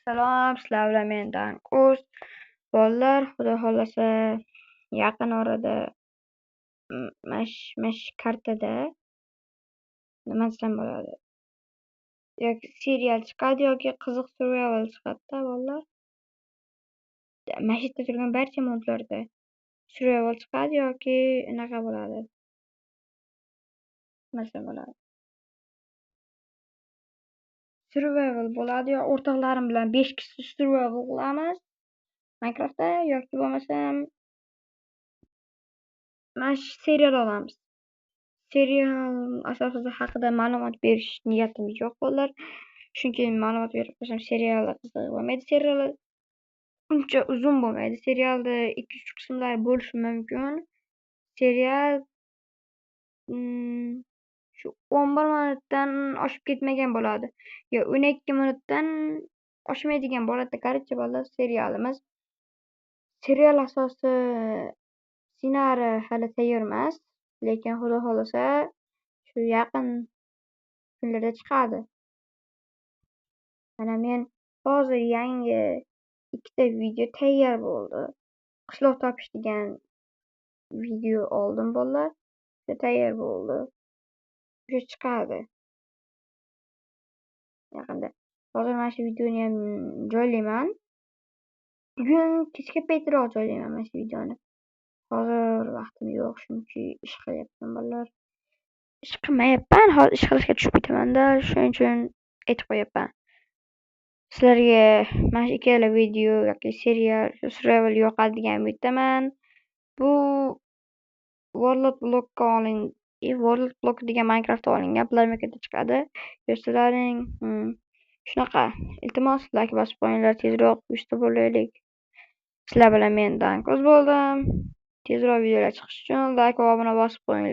Salom, sizlar bilan men Danqus. Bolalar, xudo xohlasa yaqin orada mash kartada nima desam bo'ladi? Yoki serial chiqadi yoki qiziq survival chiqadi-da bolalar. Mana shu yerda turgan barcha modlarda survival chiqadi yoki unaqa bo'ladi. Nima desam bo'ladi? Survival bo'ladi yo o'rtoqlarim bilan 5 kishi survival qilamiz Minecraftda yoki bo'lmasam mana shu serial olamiz. Serial asosida haqida ma'lumot berish niyatimiz yo'q bolalar. Chunki ma'lumot berib qo'ysam serial qiziq bo'lmaydi. Serial uncha uzun bo'lmaydi. Serialda 2-3 qismlar bo'lishi mumkin. Serial shu 11 minutdan oshib ketmagan bo'ladi. Yo 12 minutdan oshmaydigan bo'ladi. Qarachi bolalar serialimiz. Serial asosi ssenariy hali tayyor emas, lekin xudo xohlasa shu yaqin kunlarda chiqadi. Mana men hozir yangi 2 ta video tayyor bo'ldi. Qishloq topish degan video oldim bolalar. Tayyor bo'ldi. Shu chiqadi yaqinda. Hozir mana shu videoni ham joylayman. Bugun kechga paytroq joylayman mana shu videoni. Hozir vaqtim yo'q, chunki ish qilyapman bolalar. Ish qilmayapman, hozir ish qilishga tushib ketaman-da, shuning uchun aytib qo'yapman. Sizlarga mana shu ikkala video yoki serial survival yoqadi degan umiddaman. Bu World Block'ga oling, World Block degan Minecraftda olingan Playmaker'da chiqadi. Do'stlaring, shunaqa. Iltimos, like bosib qo'yinglar, tezroq 100 ta bo'laylik. Sizlar bilan men Danqus bo'ldim. Tezroq videolar chiqishi uchun like va obuna bosib qo'yinglar.